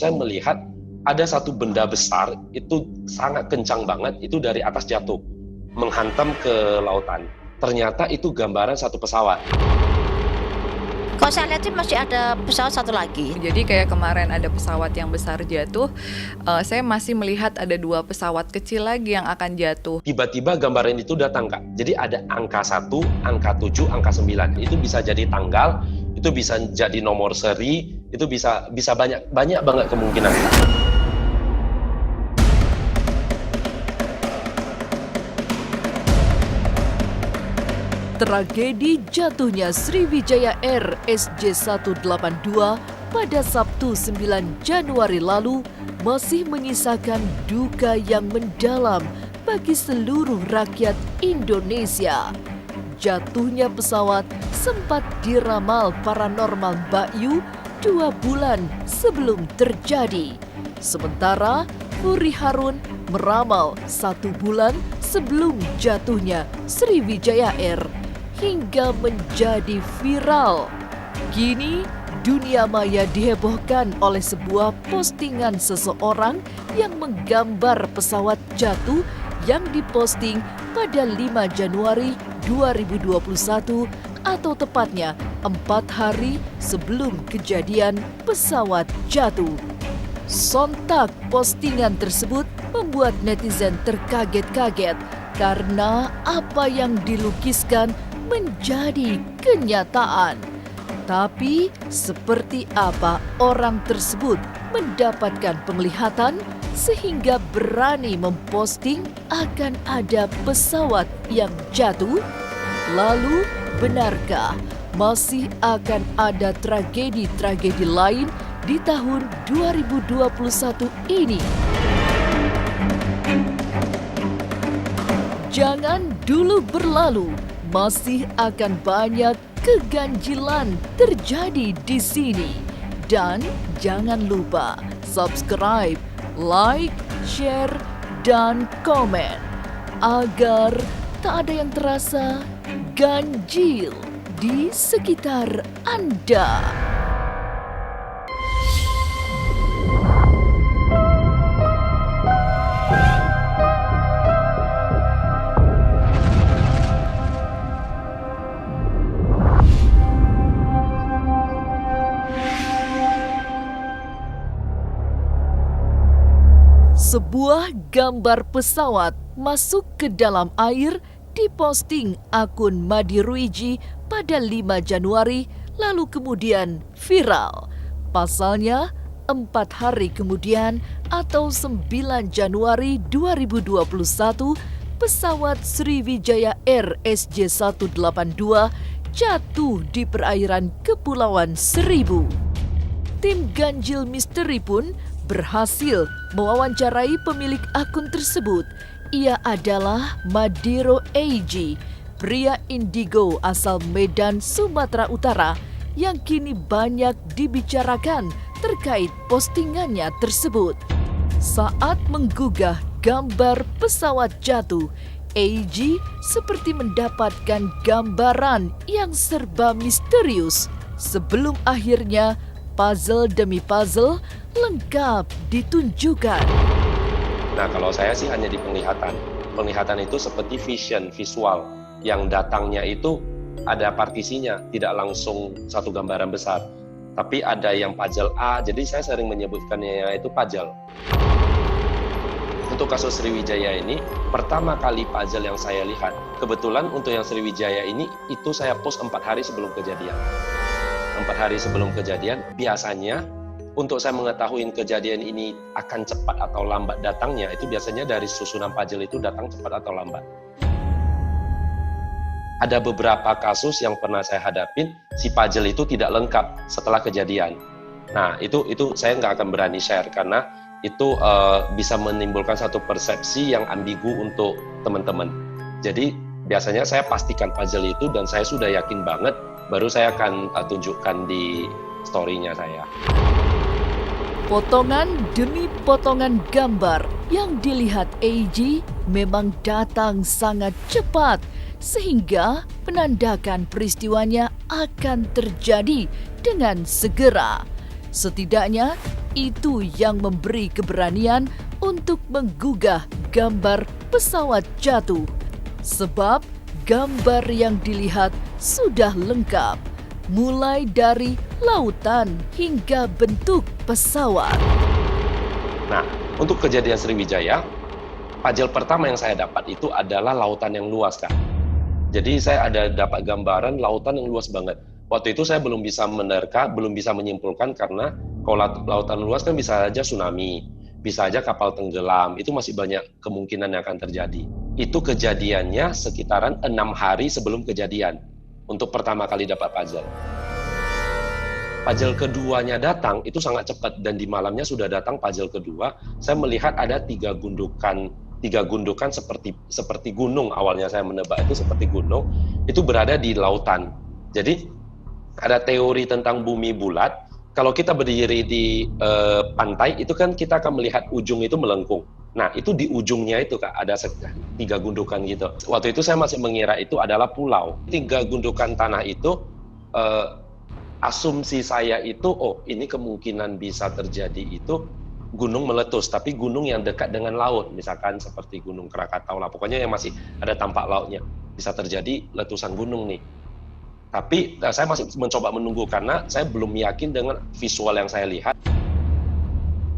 saya melihat ada satu benda besar, itu sangat kencang banget, itu dari atas jatuh, menghantam ke lautan. Ternyata itu gambaran satu pesawat. Kalau saya lihat sih masih ada pesawat satu lagi. Jadi kayak kemarin ada pesawat yang besar jatuh, saya masih melihat ada 2 pesawat kecil lagi yang akan jatuh. Tiba-tiba gambaran itu datang, Kak. Jadi ada angka 1, angka 7, angka 9. Itu bisa jadi tanggal, itu bisa jadi nomor seri, itu bisa banyak banget kemungkinan. Tragedi jatuhnya Sriwijaya Air SJ182 pada Sabtu 9 Januari lalu masih menyisakan duka yang mendalam bagi seluruh rakyat Indonesia. Jatuhnya pesawat sempat diramal paranormal Mbakyu 2 bulan sebelum terjadi. Sementara Furi Harun meramal 1 bulan sebelum jatuhnya Sriwijaya Air hingga menjadi viral. Kini dunia maya dihebohkan oleh sebuah postingan seseorang yang menggambar pesawat jatuh yang diposting pada 5 Januari 2021 atau tepatnya 4 hari sebelum kejadian pesawat jatuh. Sontak postingan tersebut membuat netizen terkaget-kaget karena apa yang dilukiskan menjadi kenyataan. Tapi seperti apa orang tersebut mendapatkan penglihatan sehingga berani memposting akan ada pesawat yang jatuh? Lalu benarkah masih akan ada tragedi-tragedi lain di tahun 2021 ini? Jangan dulu berlalu, masih akan banyak keganjilan terjadi di sini. Dan jangan lupa subscribe, like, share, dan komen agar tak ada yang terasa ganjil di sekitar Anda. Sebuah gambar pesawat masuk ke dalam air diposting akun Madiruiji pada 5 Januari lalu kemudian viral. Pasalnya 4 hari kemudian atau 9 Januari 2021 pesawat Sriwijaya Air SJ182 jatuh di perairan Kepulauan Seribu. Tim Ganjil Misteri pun berhasil mewawancarai pemilik akun tersebut. Ia adalah Madiro AG, pria indigo asal Medan, Sumatera Utara yang kini banyak dibicarakan terkait postingannya tersebut. Saat menggugah gambar pesawat jatuh, AG seperti mendapatkan gambaran yang serba misterius sebelum akhirnya puzzle demi puzzle lengkap ditunjukkan. Nah, kalau saya sih hanya di penglihatan. Penglihatan itu seperti vision, visual. Yang datangnya itu ada partisinya, tidak langsung satu gambaran besar. Tapi ada yang puzzle A, jadi saya sering menyebutkannya itu puzzle. Untuk kasus Sriwijaya ini, pertama kali puzzle yang saya lihat, kebetulan untuk yang Sriwijaya ini, itu saya post 4 hari sebelum kejadian. 4 hari sebelum kejadian, biasanya untuk saya mengetahui kejadian ini akan cepat atau lambat datangnya, itu biasanya dari susunan puzzle itu datang cepat atau lambat. Ada beberapa kasus yang pernah saya hadapin, si puzzle itu tidak lengkap setelah kejadian. Nah, itu saya nggak akan berani share, karena itu bisa menimbulkan satu persepsi yang ambigu untuk teman-teman. Jadi, biasanya saya pastikan puzzle itu, dan saya sudah yakin banget, baru saya akan tunjukkan di story-nya saya. Potongan demi potongan gambar yang dilihat AG memang datang sangat cepat sehingga menandakan peristiwanya akan terjadi dengan segera. Setidaknya itu yang memberi keberanian untuk menggugah gambar pesawat jatuh. Sebab gambar yang dilihat sudah lengkap, mulai dari lautan hingga bentuk pesawat. Nah, untuk kejadian Sriwijaya, puzzle pertama yang saya dapat itu adalah lautan yang luas, Kak. Jadi saya ada dapat gambaran lautan yang luas banget. Waktu itu saya belum bisa menerka, belum bisa menyimpulkan karena kalau lautan luas kan bisa aja tsunami, bisa aja kapal tenggelam, itu masih banyak kemungkinan yang akan terjadi. Itu kejadiannya sekitaran 6 hari sebelum kejadian untuk pertama kali dapat puzzle. Puzzle keduanya datang itu sangat cepat dan di malamnya sudah datang puzzle kedua. Saya melihat ada tiga gundukan seperti gunung. Awalnya saya menebak itu seperti gunung, itu berada di lautan. Jadi ada teori tentang bumi bulat. Kalau kita berdiri di pantai itu kan kita akan melihat ujung itu melengkung. Nah itu di ujungnya itu Kak ada tiga gundukan gitu. Waktu itu saya masih mengira itu adalah pulau. Tiga gundukan tanah itu asumsi saya itu ini kemungkinan bisa terjadi itu gunung meletus, tapi gunung yang dekat dengan laut, misalkan seperti Gunung Krakatau lah, pokoknya yang masih ada tampak lautnya, bisa terjadi letusan gunung nih. Tapi saya masih mencoba menunggu karena saya belum yakin dengan visual yang saya lihat.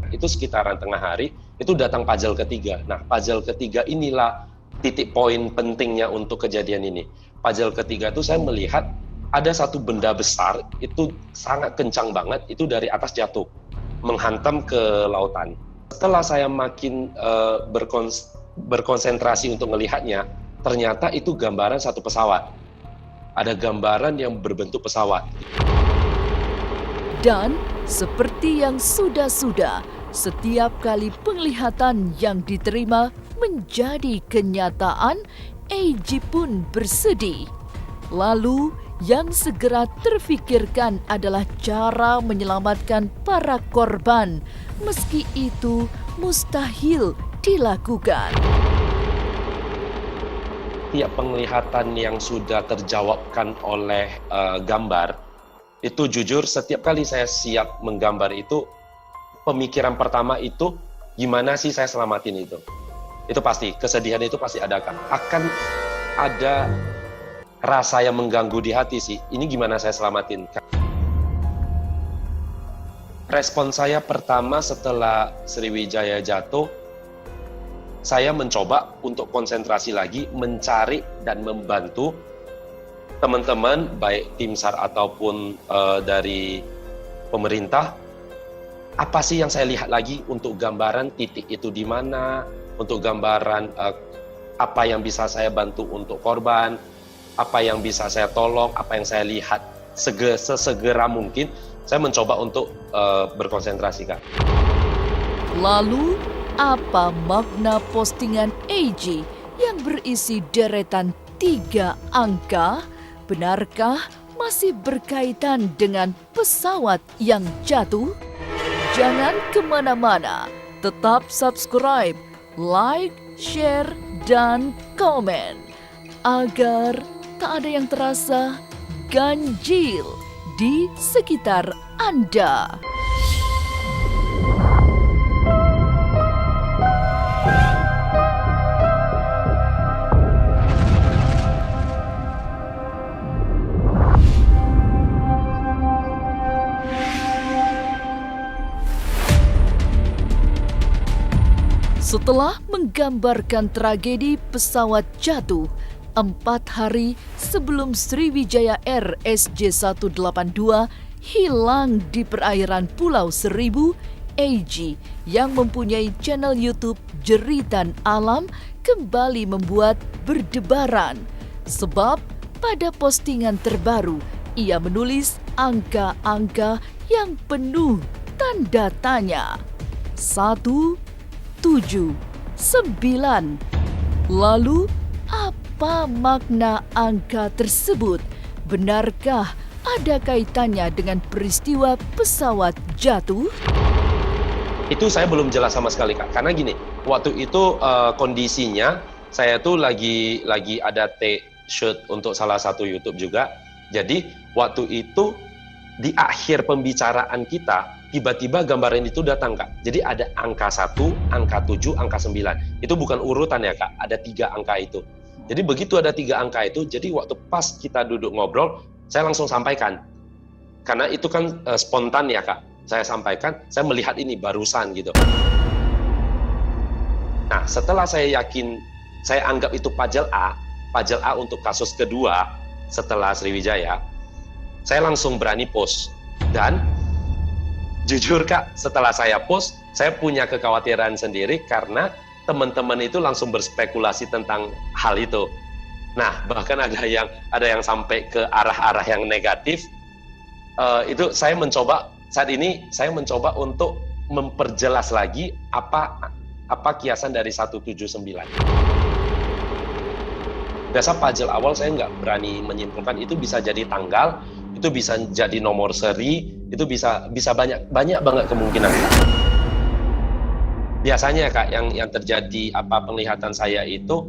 Itu sekitaran tengah hari, itu datang puzzle ketiga. Nah, puzzle ketiga inilah titik poin pentingnya untuk kejadian ini. Puzzle ketiga itu saya melihat ada satu benda besar, itu sangat kencang banget, itu dari atas jatuh, menghantam ke lautan. Setelah saya makin berkonsentrasi untuk melihatnya, ternyata itu gambaran satu pesawat. Ada gambaran yang berbentuk pesawat. Dan seperti yang sudah-sudah, setiap kali penglihatan yang diterima menjadi kenyataan, AG pun bersedih. Lalu, yang segera terfikirkan adalah cara menyelamatkan para korban, meski itu mustahil dilakukan. Tiap penglihatan yang sudah terjawabkan oleh gambar, itu jujur setiap kali saya siap menggambar itu, pemikiran pertama itu, gimana sih saya selamatin itu? Itu pasti, kesedihan itu pasti ada kan? Akan ada rasa yang mengganggu di hati sih, ini gimana saya selamatin? Respon saya pertama setelah Sriwijaya jatuh, saya mencoba untuk konsentrasi lagi, mencari dan membantu teman-teman, baik tim SAR ataupun dari pemerintah. Apa sih yang saya lihat lagi untuk gambaran titik itu di mana, untuk gambaran apa yang bisa saya bantu untuk korban, apa yang bisa saya tolong, apa yang saya lihat sesegera mungkin, saya mencoba untuk berkonsentrasi, Kak. Lalu, apa makna postingan AG yang berisi deretan 3 angka? Benarkah masih berkaitan dengan pesawat yang jatuh? Jangan kemana-mana, tetap subscribe, like, share, dan komen agar tak ada yang terasa ganjil di sekitar Anda. Setelah menggambarkan tragedi pesawat jatuh 4 hari sebelum Sriwijaya Air SJ182 hilang di perairan Pulau Seribu, AG yang mempunyai channel YouTube Jeritan Alam kembali membuat berdebaran. Sebab pada postingan terbaru, ia menulis angka-angka yang penuh tanda tanya. 1, 7, 9. Lalu, apa makna angka tersebut? Benarkah ada kaitannya dengan peristiwa pesawat jatuh? Itu saya belum jelas sama sekali, Kak. Karena gini, waktu itu kondisinya saya tuh lagi ada take shoot untuk salah satu YouTube juga. Jadi waktu itu di akhir pembicaraan kita tiba-tiba gambaran itu datang, Kak. Jadi ada angka 1, angka 7, angka 9. Itu bukan urutan ya, Kak. Ada 3 angka itu. Jadi begitu ada 3 angka itu, jadi waktu pas kita duduk ngobrol, saya langsung sampaikan. Karena itu kan spontan ya, Kak. Saya sampaikan, saya melihat ini barusan gitu. Nah, setelah saya yakin, saya anggap itu Pajel A untuk kasus kedua setelah Sriwijaya, saya langsung berani post. Dan jujur, Kak, setelah saya post, saya punya kekhawatiran sendiri karena teman-teman itu langsung berspekulasi tentang hal itu. Nah, bahkan ada yang sampai ke arah-arah yang negatif. Itu saya mencoba saat ini untuk memperjelas lagi apa kiasan dari 179. Biasa Pajel awal saya nggak berani menyimpulkan, itu bisa jadi tanggal, itu bisa jadi nomor seri, itu bisa banyak banget kemungkinan. Biasanya, Kak, yang terjadi penglihatan saya itu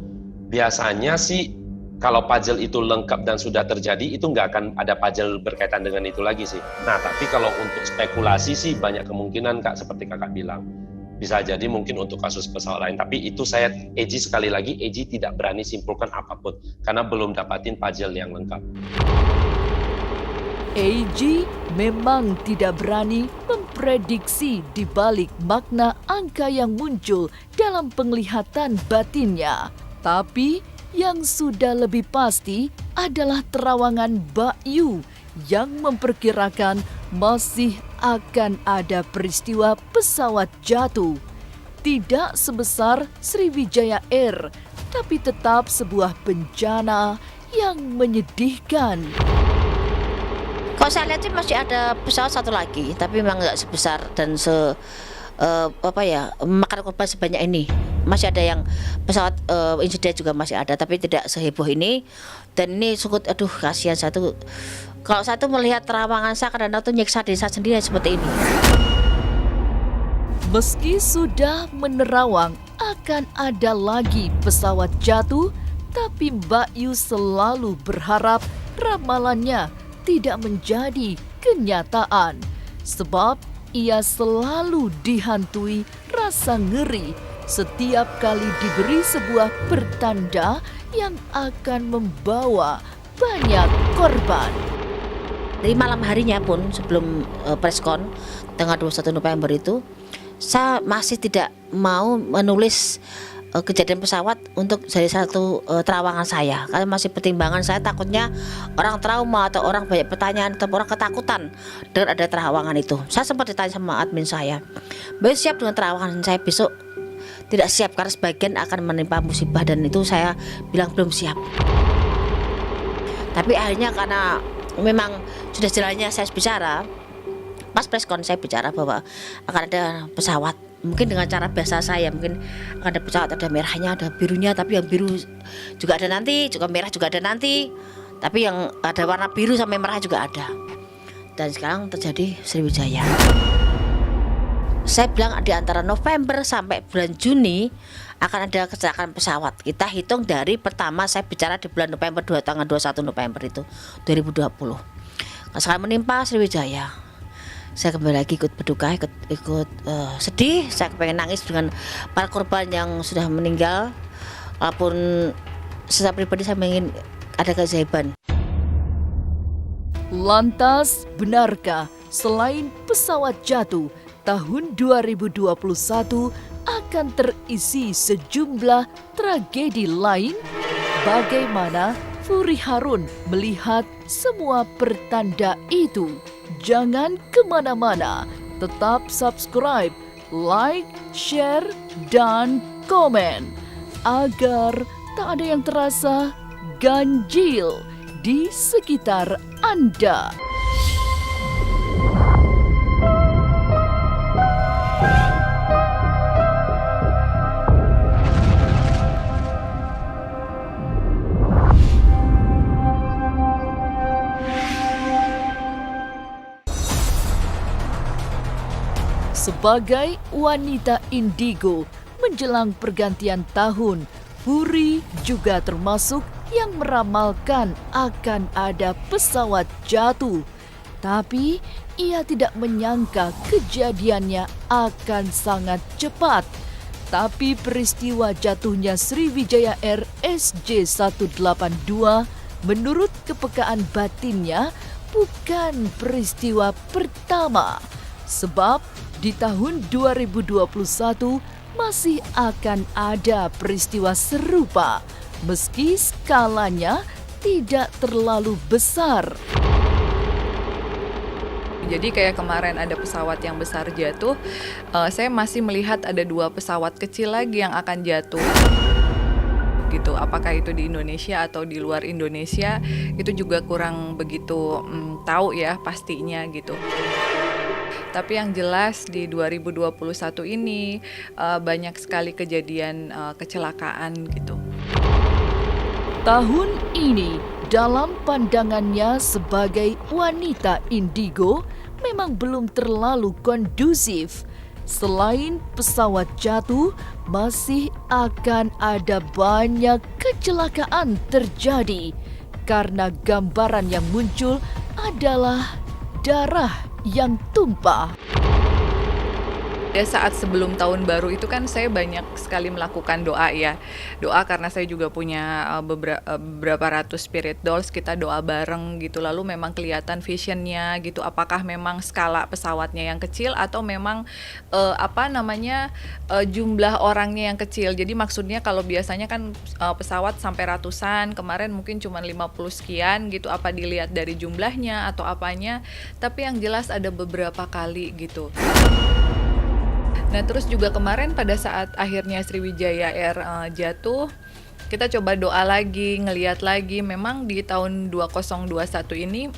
biasanya sih kalau puzzle itu lengkap dan sudah terjadi, itu nggak akan ada puzzle berkaitan dengan itu lagi sih. Nah, tapi kalau untuk spekulasi sih banyak kemungkinan, Kak, seperti Kakak bilang. Bisa jadi mungkin untuk kasus pesawat lain, tapi itu sekali lagi, Eji tidak berani simpulkan apapun, karena belum dapatin puzzle yang lengkap. AG memang tidak berani memprediksi di balik makna angka yang muncul dalam penglihatan batinnya. Tapi yang sudah lebih pasti adalah terawangan Bakyu yang memperkirakan masih akan ada peristiwa pesawat jatuh. Tidak sebesar Sriwijaya Air, tapi tetap sebuah bencana yang menyedihkan. Kalau saya lihat sih masih ada pesawat satu lagi, tapi memang nggak sebesar dan makan korban sebanyak ini. Masih ada yang pesawat insiden juga masih ada, tapi tidak seheboh ini. Dan ini sungguh, aduh, kasihan satu. Kalau satu melihat terawangan saya kadang-kadang tuh nyiksa diri saya sendiri seperti ini. Meski sudah menerawang akan ada lagi pesawat jatuh, tapi Mbak Yu selalu berharap ramalannya tidak menjadi kenyataan. Sebab ia selalu dihantui rasa ngeri setiap kali diberi sebuah pertanda yang akan membawa banyak korban. Dari malam harinya pun sebelum preskon tanggal 21 November itu, saya masih tidak mau menulis kejadian pesawat untuk jadi satu terawangan saya, karena masih pertimbangan saya takutnya orang trauma atau orang banyak pertanyaan atau orang ketakutan dengan ada terawangan itu. Saya sempat ditanya sama admin saya, besok siap dengan terawangan saya? Besok tidak siap karena sebagian akan menimpa musibah, dan itu saya bilang belum siap. Tapi akhirnya karena memang sudah jalannya saya bicara, pas preskon saya bicara bahwa akan ada pesawat. Mungkin dengan cara biasa saya, mungkin ada pesawat, ada merahnya, ada birunya, tapi yang biru juga ada nanti, juga merah juga ada nanti, tapi yang ada warna biru sampai merah juga ada. Dan sekarang terjadi Sriwijaya. Saya bilang di antara November sampai bulan Juni akan ada kecelakaan pesawat. Kita hitung dari pertama saya bicara di bulan November, tanggal 21 November itu 2020. Nah, sekarang menimpa Sriwijaya. Saya kembali lagi ikut berduka, ikut sedih. Saya pengen nangis dengan para korban yang sudah meninggal. Walaupun secara pribadi saya ingin ada keajaiban. Lantas, benarkah selain pesawat jatuh, tahun 2021 akan terisi sejumlah tragedi lain? Bagaimana Furi Harun melihat semua pertanda itu? Jangan kemana-mana, tetap subscribe, like, share, dan komen agar tak ada yang terasa ganjil di sekitar Anda. Sebagai wanita indigo menjelang pergantian tahun, Furi juga termasuk yang meramalkan akan ada pesawat jatuh. Tapi ia tidak menyangka kejadiannya akan sangat cepat. Tapi peristiwa jatuhnya Sriwijaya Air SJ182 menurut kepekaan batinnya bukan peristiwa pertama. Sebab di tahun 2021 masih akan ada peristiwa serupa meski skalanya tidak terlalu besar. Jadi kayak kemarin ada pesawat yang besar jatuh, saya masih melihat ada 2 pesawat kecil lagi yang akan jatuh. Gitu, apakah itu di Indonesia atau di luar Indonesia itu juga kurang begitu tahu ya pastinya gitu. Tapi yang jelas di 2021 ini banyak sekali kejadian kecelakaan gitu. Tahun ini dalam pandangannya sebagai wanita indigo memang belum terlalu kondusif. Selain pesawat jatuh, masih akan ada banyak kecelakaan terjadi karena gambaran yang muncul adalah darah yang tumpah. Pada saat sebelum tahun baru itu kan saya banyak sekali melakukan doa ya. Doa karena saya juga punya beberapa ratus spirit dolls, kita doa bareng gitu. Lalu memang kelihatan visionnya gitu. Apakah memang skala pesawatnya yang kecil atau memang jumlah orangnya yang kecil. Jadi maksudnya kalau biasanya kan pesawat sampai ratusan, kemarin mungkin cuma 50 sekian gitu. Apa dilihat dari jumlahnya atau apanya. Tapi yang jelas ada beberapa kali gitu. Nah terus juga kemarin pada saat akhirnya Sriwijaya Air jatuh, kita coba doa lagi, ngeliat lagi. Memang di tahun 2021 ini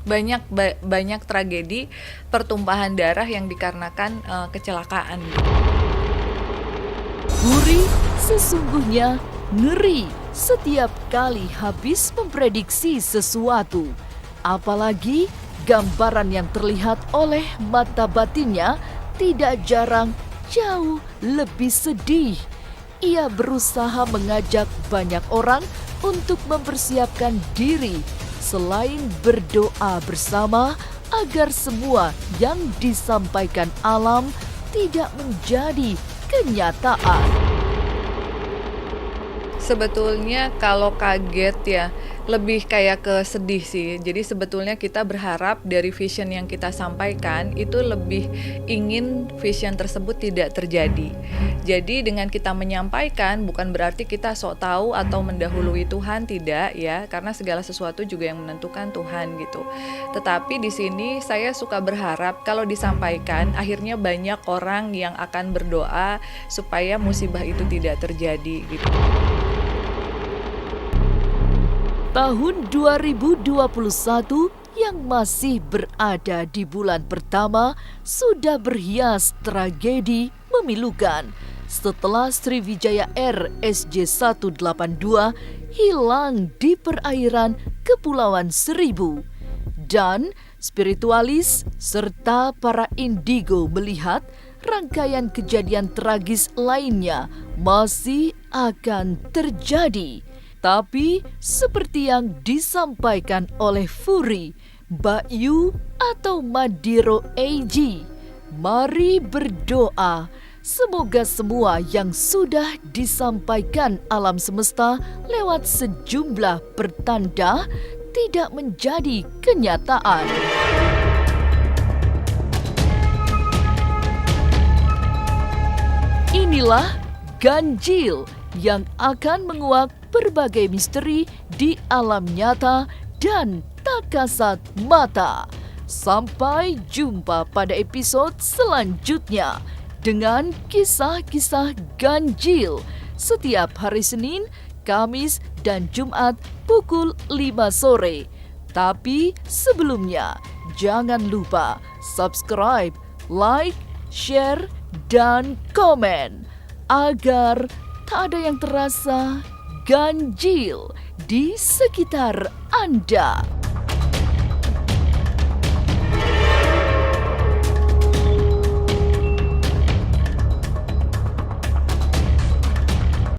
banyak tragedi pertumpahan darah yang dikarenakan kecelakaan. Huri sesungguhnya ngeri setiap kali habis memprediksi sesuatu. Apalagi gambaran yang terlihat oleh mata batinnya tidak jarang jauh lebih sedih. Ia berusaha mengajak banyak orang untuk mempersiapkan diri selain berdoa bersama agar semua yang disampaikan alam tidak menjadi kenyataan. Sebetulnya kalau kaget ya lebih kayak ke sedih sih. Jadi sebetulnya kita berharap dari vision yang kita sampaikan itu lebih ingin vision tersebut tidak terjadi. Jadi dengan kita menyampaikan bukan berarti kita sok tahu atau mendahului Tuhan, tidak ya, karena segala sesuatu juga yang menentukan Tuhan gitu. Tetapi di sini saya suka berharap kalau disampaikan akhirnya banyak orang yang akan berdoa supaya musibah itu tidak terjadi gitu. Tahun 2021 yang masih berada di bulan pertama sudah berhias tragedi memilukan setelah Sriwijaya Air SJ182 hilang di perairan Kepulauan Seribu. Dan spiritualis serta para indigo melihat rangkaian kejadian tragis lainnya masih akan terjadi. Tapi seperti yang disampaikan oleh Furi, Bayu atau Madiro AG, mari berdoa semoga semua yang sudah disampaikan alam semesta lewat sejumlah pertanda tidak menjadi kenyataan. Inilah ganjil yang akan menguak berbagai misteri di alam nyata dan tak kasat mata. Sampai jumpa pada episode selanjutnya dengan kisah-kisah ganjil setiap hari Senin, Kamis, dan Jumat pukul 5 sore. Tapi sebelumnya jangan lupa subscribe, like, share, dan komen agar tak ada yang terasa ganjil di sekitar Anda.